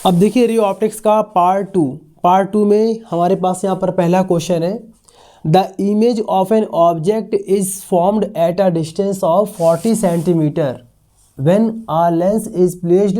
अब देखिए ray optics का पार्ट टू में हमारे पास यहाँ पर पहला क्वेश्चन है, the image of an object is formed at a distance of 40 centimetre when a lens is placed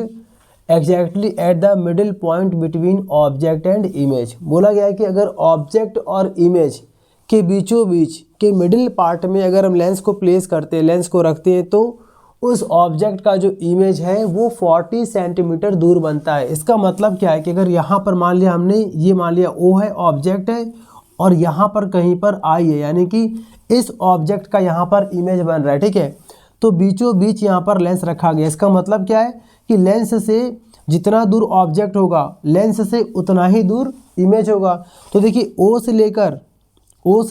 exactly at the middle point between object and image. बोला गया है कि अगर ऑब्जेक्ट और इमेज के बीचों बीच के मिडिल पार्ट में अगर हम लेंस को प्लेस करते हैं, लेंस को रखते हैं, तो उस ऑब्जेक्ट का जो इमेज है वो 40 सेंटीमीटर दूर बनता है। इसका मतलब क्या है कि अगर यहाँ पर मान लिया हमने, ये मान लिया O है, ऑब्जेक्ट है, और यहाँ पर कहीं पर I है, यानी कि इस ऑब्जेक्ट का यहाँ पर इमेज बन रहा है, ठीक है। तो बीचों बीच यहाँ पर लेंस रखा गया। इसका मतलब क्या है कि लेंस से जितना दूर ऑब्जेक्ट होगा, लेंस से उतना ही दूर इमेज होगा। तो देखिए O से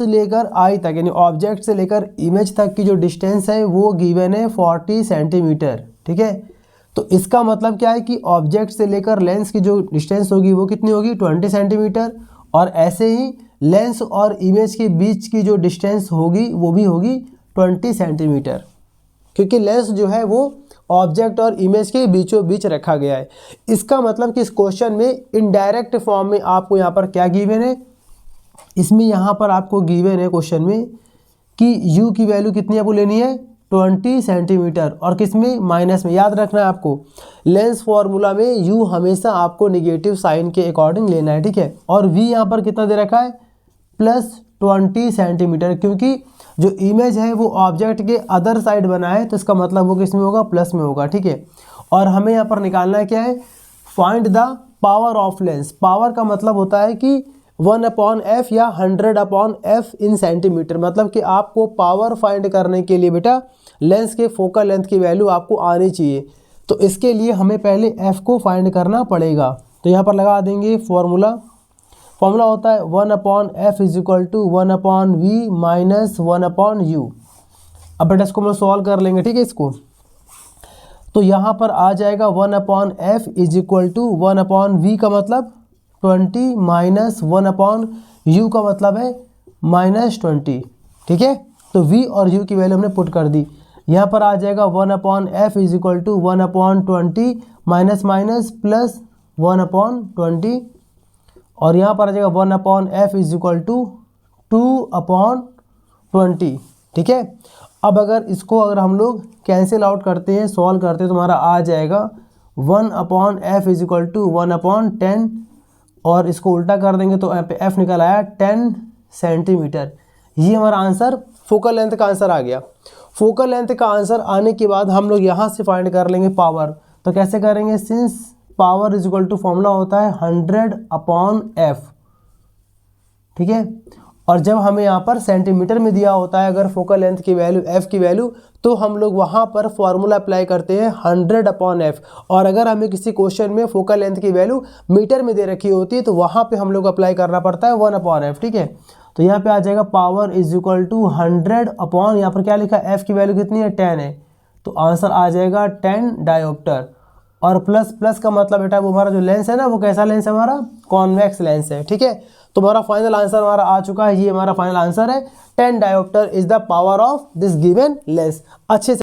लेकर I तक, यानी ऑब्जेक्ट से लेकर इमेज तक की जो डिस्टेंस है वो गिवन है 40 सेंटीमीटर, ठीक है। तो इसका मतलब क्या है कि ऑब्जेक्ट से लेकर लेंस की जो डिस्टेंस होगी वो कितनी होगी, 20 सेंटीमीटर। और ऐसे ही लेंस और इमेज के बीच की जो डिस्टेंस होगी वो भी होगी 20 सेंटीमीटर, क्योंकि लेंस जो है वो ऑब्जेक्ट और इमेज के बीचों बीच रखा गया है। इसका मतलब कि इस क्वेश्चन में इनडायरेक्ट फॉर्म में आपको यहाँ पर क्या गिवन है, इसमें यहाँ पर आपको गिवन है क्वेश्चन में कि u की वैल्यू कितनी आपको लेनी है, 20 सेंटीमीटर, और किस में, माइनस में। याद रखना है आपको, लेंस फॉर्मूला में u हमेशा आपको निगेटिव साइन के अकॉर्डिंग लेना है, ठीक है। और v यहाँ पर कितना दे रखा है, +20 सेंटीमीटर, क्योंकि जो इमेज है वो ऑब्जेक्ट के अदर साइड बना है, तो इसका मतलब वो किस में होगा, प्लस में होगा, ठीक है। और हमें यहाँ पर निकालना है क्या है, find the power of lens. Power का मतलब होता है कि 1/f या 100/f इन सेंटीमीटर, मतलब कि आपको पावर फाइंड करने के लिए बेटा लेंस के फोकल लेंथ की वैल्यू आपको आनी चाहिए। तो इसके लिए हमें पहले f को फाइंड करना पड़ेगा। तो यहाँ पर लगा देंगे फॉर्मूला होता है 1/f = 1/v - 1/u। अब बेटा इसको हम सॉल्व कर लेंगे, ठीक है इसको। तो यहाँ पर आ जाएगा 1/f = 1/v का मतलब 20 - 1/u का मतलब है -20, ठीक है। तो v और u की वैल्यू हमने पुट कर दी। यहाँ पर आ जाएगा 1/f = 1/20 माइनस प्लस 1/20, और यहाँ पर आ जाएगा 1/f = 2/20, ठीक है। अब अगर हम लोग कैंसिल आउट करते हैं, सॉल्व करते हैं, तो हमारा आ जाएगा 1/f = 1/10, और इसको उल्टा कर देंगे तो यहाँ पे f निकल आया 10 सेंटीमीटर। ये हमारा आंसर फोकल लेंथ का आंसर आ गया। फोकल लेंथ का आंसर आने के बाद हम लोग यहाँ से फाइंड कर लेंगे पावर। तो कैसे करेंगे, सिंस पावर = फॉर्मूला होता है 100/f, ठीक है। और जब हमें यहाँ पर सेंटीमीटर में दिया होता है अगर फोकल लेंथ की वैल्यू, f की वैल्यू, तो हम लोग वहाँ पर फॉर्मूला अप्लाई करते हैं 100/f। और अगर हमें किसी क्वेश्चन में फोकल लेंथ की वैल्यू मीटर में दे रखी होती है तो वहाँ पे हम लोग अप्लाई करना पड़ता है 1/f, ठीक है। तो यहाँ पे आ जाएगा पावर = 100 यहाँ पर क्या लिखा, f की वैल्यू कितनी है, 10 है, तो आंसर आ जाएगा 10 डायोप्टर। और प्लस का मतलब बेटा वो हमारा जो लेंस है ना, वो कैसा लेंस है, हमारा कॉन्वेक्स लेंस है, ठीक है। तो हमारा फाइनल आंसर हमारा आ चुका है, ये हमारा फाइनल आंसर है, 10 dioptre is the power of this given lens. अच्छे से